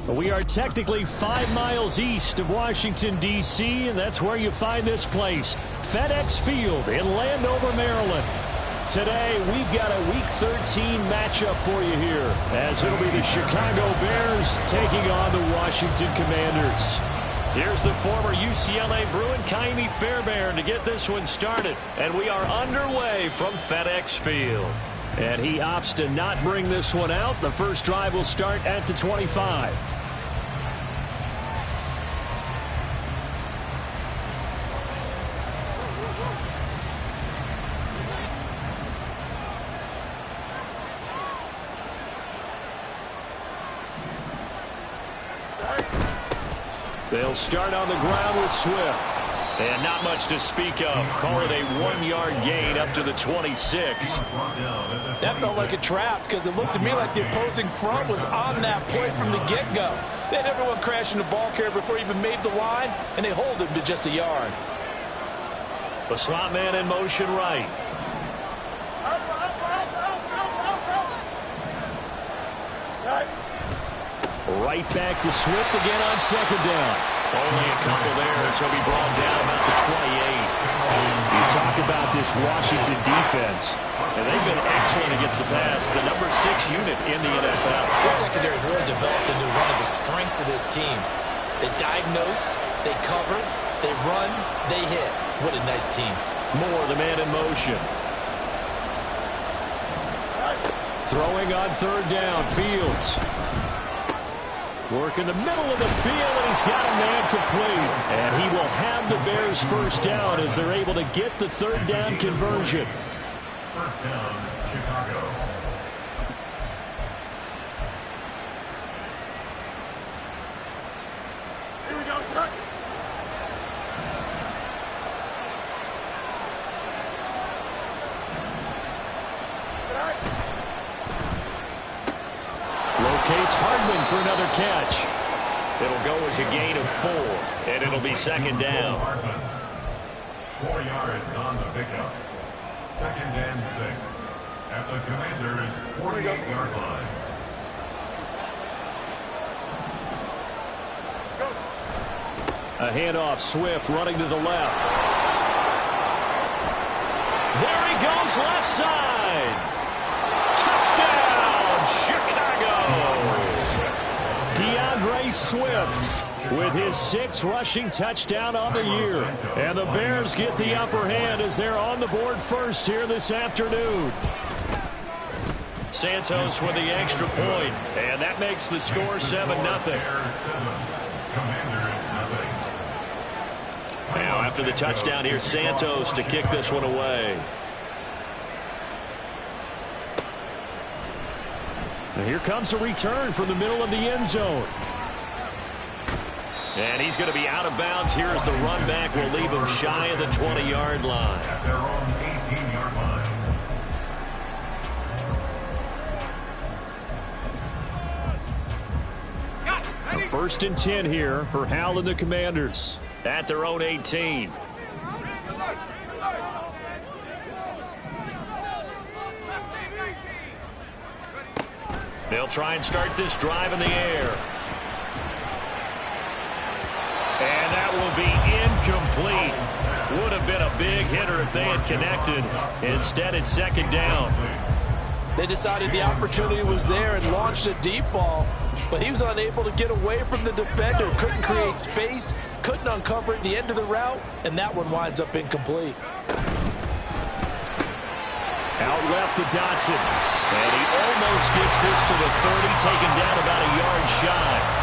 We are technically 5 miles east of Washington, D.C., and that's where you find this place, FedEx Field in Landover, Maryland. Today, we've got a Week 13 matchup for you here, as it'll be the Chicago Bears taking on the Washington Commanders. Here's the former UCLA Bruin, Kaimi Fairbairn, to get this one started. And we are underway from FedEx Field. And he opts to not bring this one out. The first drive will start at the 25. They'll start on the ground with Swift. And not much to speak of. Call it a 1-yard gain up to the 26. That felt like a trap because it looked to me like the opposing front was on that play from the get-go. They had everyone crashing the ball carrier before he even made the line, and they hold him to just a yard. The slot man in motion right. Right back to Swift again on second down. Only a couple there, so he'll be brought down about the 28. You talk about this Washington defense, and they've been excellent against the pass, the number 6 unit in the NFL. This secondary has really developed into one of the strengths of this team. They diagnose, they cover, they run, they hit. What a nice team. Moore, the man in motion. Throwing on third down, Fields. Work in the middle of the field, and he's got a man complete. And he will have the Bears first down as they're able to get the third down conversion. First down, Chicago. Here we go, sir. Locates Hardman for another catch. It'll go as a gain of 4, and it'll be second down. 4 yards on the pickup. Second and 6 at the Commanders' 48-yard line. A handoff, Swift running to the left. There he goes, left side. Touchdown, Chicago. DeAndre Swift with his 6th rushing touchdown on the year. And the Bears get the upper hand as they're on the board first here this afternoon. Santos with the extra point, and that makes the score 7-0. Now after the touchdown, here's Santos to kick this one away. And here comes a return from the middle of the end zone. And he's going to be out of bounds here as the run back will leave him shy of the 20-yard line. At their own 18-yard line. A 1st and 10 here for Hal and the Commanders at their own 18. They'll try and start this drive in the air. And that will be incomplete. Would have been a big hitter if they had connected. Instead, it's second down. They decided the opportunity was there and launched a deep ball, but he was unable to get away from the defender. Couldn't create space, couldn't uncover at the end of the route, and that one winds up incomplete. Out left to Dotson. And he almost gets this to the 30, taken down about a yard shy.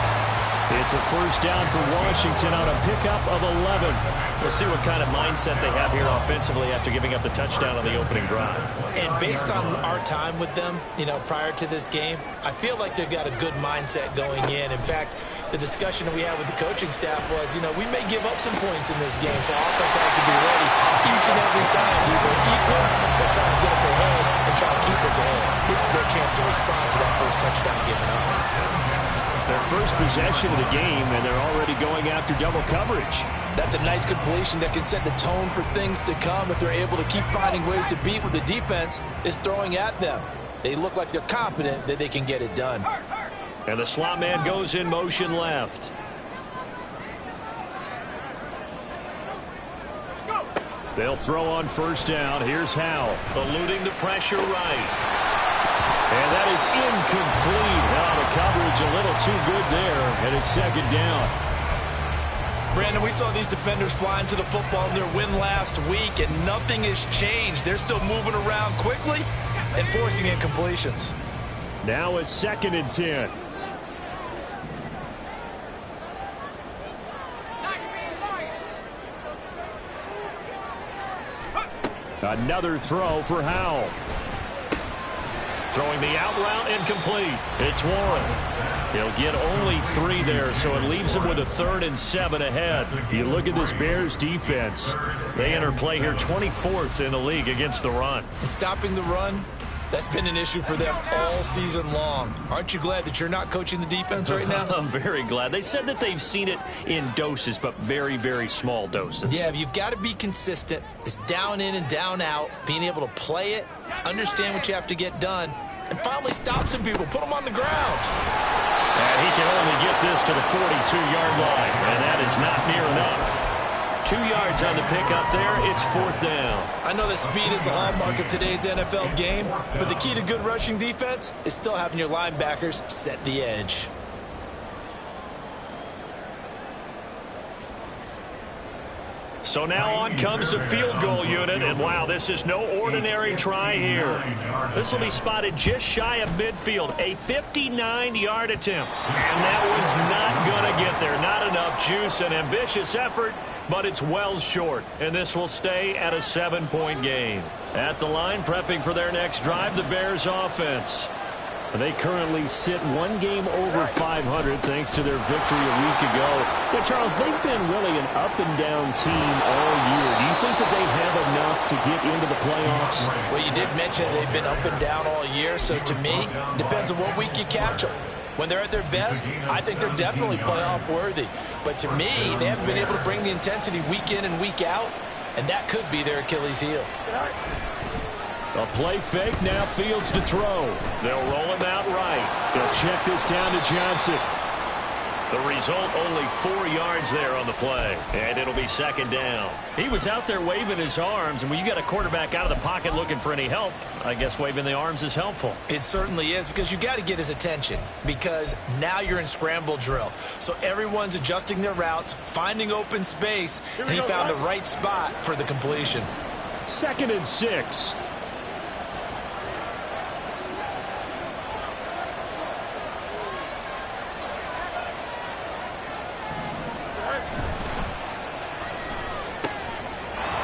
It's a first down for Washington on a pickup of 11. We'll see what kind of mindset they have here offensively after giving up the touchdown on the opening drive. And based on our time with them, prior to this game, I feel like they've got a good mindset going in. In fact, the discussion that we had with the coaching staff was, we may give up some points in this game, so offense has to be ready each and every time, either equal or try to get us ahead and try to keep us ahead. This is their chance to respond to that first touchdown given up. Their first possession of the game, and they're already going after double coverage. That's a nice completion that can set the tone for things to come if they're able to keep finding ways to beat what the defense is throwing at them. They look like they're confident that they can get it done. And the slot man goes in motion left. They'll throw on first down. Here's Howell, eluding the pressure right. And that is incomplete. Now the coverage a little too good there, and it's second down. Brandon, we saw these defenders flying to the football in their win last week, and nothing has changed. They're still moving around quickly and forcing incompletions. Now it's 2nd and 10. Another throw for Howell. Throwing the out route, incomplete. It's Warren. He'll get only 3 there, so it leaves him with a 3rd and 7 ahead. You look at this Bears defense. They enter play here 24th in the league against the run. And stopping the run, that's been an issue for them all season long. Aren't you glad that you're not coaching the defense right now? I'm very glad. They said that they've seen it in doses, but very, very small doses. Yeah, you've got to be consistent. It's down in and down out, being able to play it, understand what you have to get done, and finally stop some people, put them on the ground. And he can only get this to the 42-yard line, and that is not near enough. 2 yards on the pickup there. It's 4th down. I know that speed is the hallmark of today's NFL game, but the key to good rushing defense is still having your linebackers set the edge. So now on comes the field goal unit, and wow, this is no ordinary try here. This will be spotted just shy of midfield, a 59-yard attempt. And that one's not going to get there. Not enough juice, an ambitious effort, but it's well short. And this will stay at a 7-point game. At the line, prepping for their next drive, the Bears offense. They currently sit 1 game over 500 thanks to their victory a week ago. But, Charles, they've been really an up-and-down team all year. Do you think that they have enough to get into the playoffs? Well, you did mention they've been up and down all year, so to me, depends on what week you catch them. When they're at their best, I think they're definitely playoff worthy. But to me, they haven't been able to bring the intensity week in and week out, and that could be their Achilles heel. A play fake, now Fields to throw. They'll roll him out right. They'll check this down to Johnson. The result, only 4 yards there on the play. And it'll be 2nd down. He was out there waving his arms, and when you got a quarterback out of the pocket looking for any help, I guess waving the arms is helpful. It certainly is, because you got to get his attention, because now you're in scramble drill. So everyone's adjusting their routes, finding open space, and he found the right spot for the completion. 2nd and 6.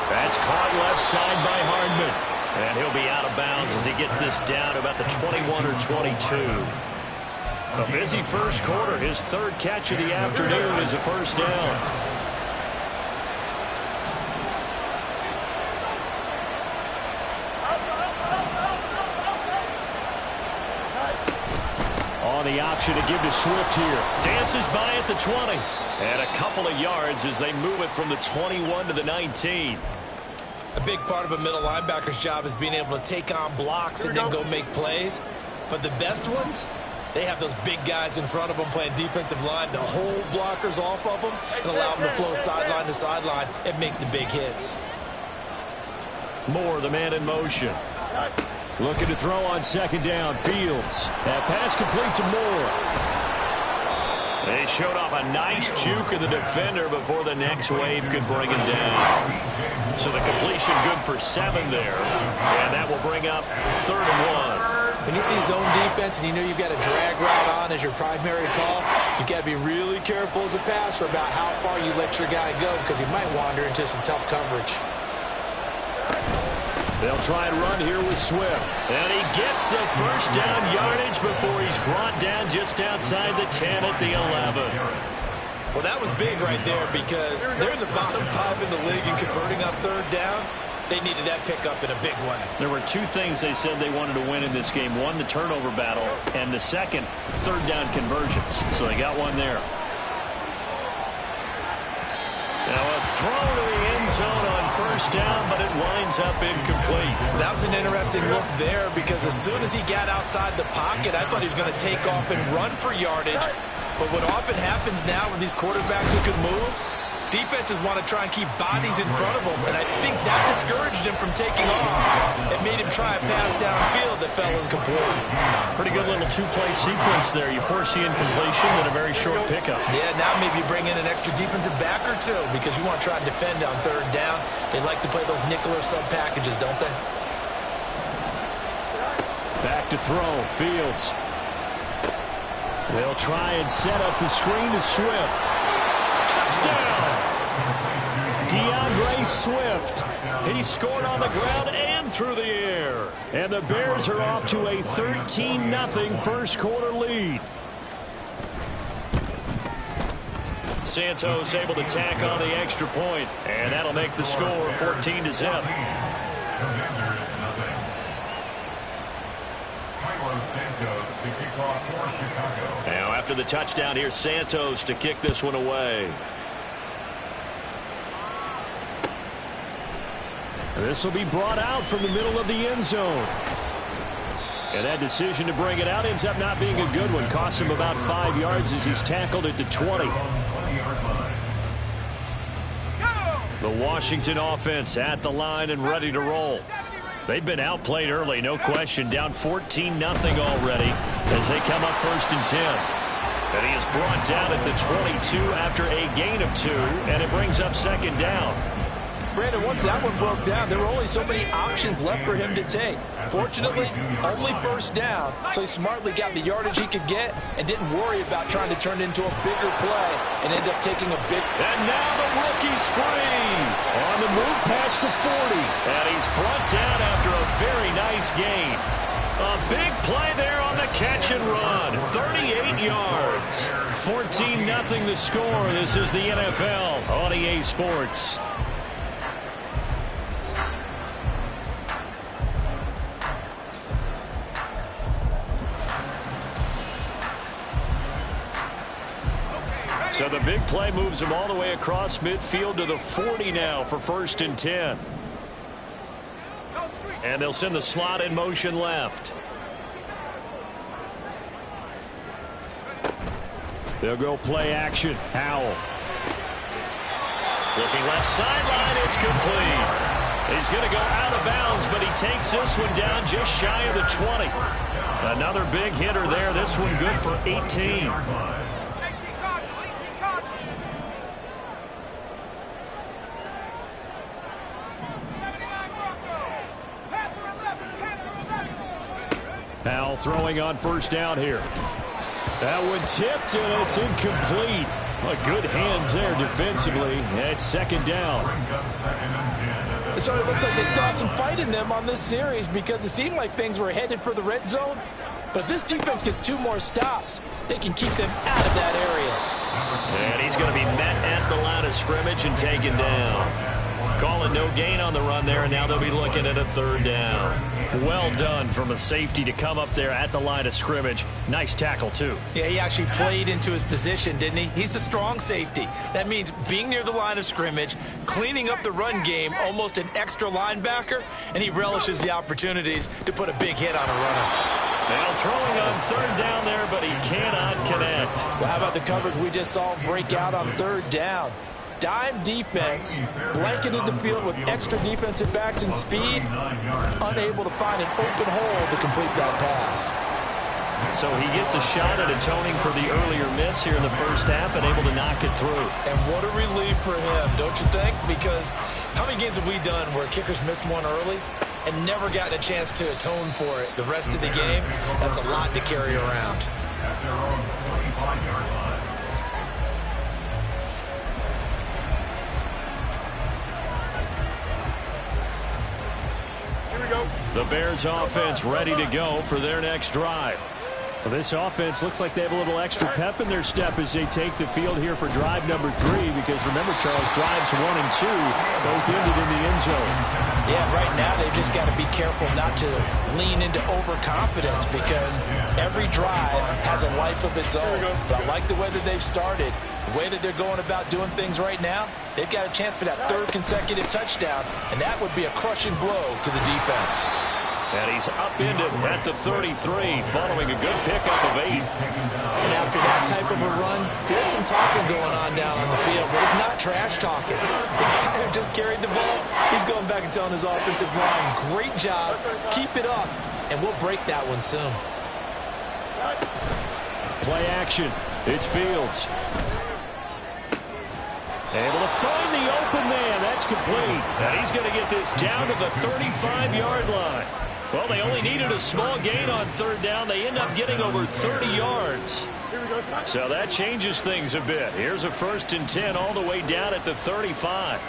That's caught left side by Hardman. And he'll be out of bounds as he gets this down to about the 21 or 22. A busy first quarter. His 3rd catch of the afternoon is a first down. On the option to give to Swift here. Dances by at the 20. And a couple of yards as they move it from the 21 to the 19. A big part of a middle linebacker's job is being able to take on blocks and then go make plays. But the best ones, they have those big guys in front of them playing defensive line to hold blockers off of them and allow them to flow sideline to sideline and make the big hits. Moore, the man in motion. Looking to throw on 2nd down. Fields. That pass complete to Moore. They showed off a nice juke of the defender before the next wave could bring him down. So the completion good for 7 there. And that will bring up 3rd and 1. When you see zone defense and you know you've got a drag route on as your primary call, you've got to be really careful as a passer about how far you let your guy go, because he might wander into some tough coverage. They'll try and run here with Swift. And he gets the first down yardage before he's brought down just outside the 10 at the 11. Well, that was big right there, because they're in the bottom 5 in the league in converting on 3rd down. They needed that pickup in a big way. There were 2 things they said they wanted to win in this game. One, the turnover battle, and the second, 3rd down conversions. So they got one there. Now a throw to the end zone on first down, but it winds up incomplete. That was an interesting look there because as soon as he got outside the pocket, I thought he was going to take off and run for yardage. But what often happens now with these quarterbacks who can move, defenses want to try and keep bodies in front of them, and I think that discouraged him from taking off. It made him try a pass downfield that fell incomplete. Pretty good little two-play sequence there. You force the incompletion and a very short pickup. Yeah, now maybe you bring in an extra defensive back or two because you want to try and defend on third down. They like to play those nickel or sub packages, don't they? Back to throw. Fields. They'll try and set up the screen to Swift. Touchdown! DeAndre Swift. He scored on the ground and through the air. And the Bears are off to a 13-0 first quarter lead. Santos able to tack on the extra point, and that'll make the score 14-0. Now after the touchdown, here's Santos to kick this one away. This will be brought out from the middle of the end zone. And that decision to bring it out ends up not being a good one. Costs him about 5 yards as he's tackled it to 20. The Washington offense at the line and ready to roll. They've been outplayed early, no question. Down 14-0 already as they come up 1st and 10. And he is brought down at the 22 after a gain of 2, and it brings up 2nd down. Brandon, once that one broke down, there were only so many options left for him to take. Fortunately, only 1st down, so he smartly got the yardage he could get and didn't worry about trying to turn it into a bigger play and end up taking a big... And now the rookie's free on the move past the 40. And he's brought down after a very nice gain. A big play there on the catch and run. 38 yards. 14-0 the score. This is the NFL on EA Sports. So the big play moves him all the way across midfield to the 40 now for 1st and 10. And they'll send the slot in motion left. They'll go play action. Howell. Looking left sideline. It's complete. He's going to go out of bounds, but he takes this one down just shy of the 20. Another big hitter there. This one good for 18. Now throwing on 1st down here. That one tipped, and it's incomplete. Good hands there defensively. It's 2nd down. So it looks like they still have some fight in them on this series because it seemed like things were headed for the red zone. But if this defense gets 2 more stops, they can keep them out of that area. And he's going to be met at the line of scrimmage and taken down. Calling no gain on the run there, and now they'll be looking at a 3rd down. Well done from a safety to come up there at the line of scrimmage. Nice tackle, too. Yeah, he actually played into his position, didn't he? He's the strong safety. That means being near the line of scrimmage, cleaning up the run game, almost an extra linebacker, and he relishes the opportunities to put a big hit on a runner. Now throwing on 3rd down there, but he cannot connect. Well, how about the coverage we just saw break out on 3rd down? Dime defense, blanketed the field with extra defensive backs and speed, unable to find an open hole to complete that pass. So he gets a shot at atoning for the earlier miss here in the 1st half and able to knock it through. And what a relief for him, don't you think? Because how many games have we done where kickers missed one early and never gotten a chance to atone for it the rest of the game? That's a lot to carry around. At their own 25-yard line. The Bears offense ready to go for their next drive. Well, this offense looks like they have a little extra pep in their step as they take the field here for drive number 3, because remember, Charles, drives 1 and 2 both ended in the end zone. Yeah, right now they've just got to be careful not to lean into overconfidence because every drive has a life of its own. But I like the way that they've started. The way that they're going about doing things right now, they've got a chance for that third consecutive touchdown, and that would be a crushing blow to the defense. And he's upended at the 33 following a good pickup of 8. And after that type of a run, there's some talking going on down on the field, but it's not trash talking. The guy who just carried the ball, he's going back and telling his offensive line, great job, keep it up, and we'll break that one soon. Play action. It's Fields. Able to find the open man. That's complete. And he's going to get this down to the 35-yard line. Well, they only needed a small gain on third down. They end up getting over 30 yards. So that changes things a bit. Here's a 1st and 10 all the way down at the 35.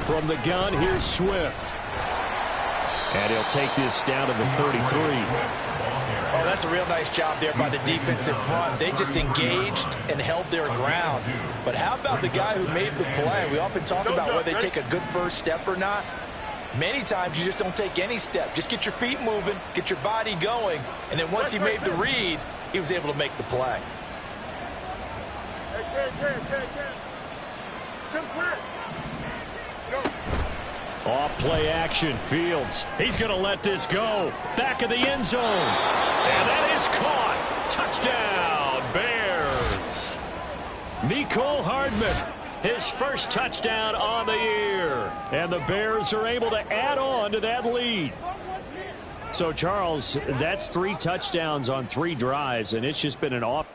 From the gun, here's Swift. And he'll take this down to the 33. Oh, that's a real nice job there by the defensive front. They just engaged and held their ground. But how about the guy who made the play? We often talk about whether they take a good first step or not. Many times you just don't take any step. Just get your feet moving, get your body going, and then once he made the read, he was able to make the play. Off play action. Fields. He's going to let this go. Back of the end zone. And that is caught. Touchdown, Bears. Mecole Hardman, his first touchdown on the year. And the Bears are able to add on to that lead. So, Charles, that's 3 touchdowns on 3 drives, and it's just been an off.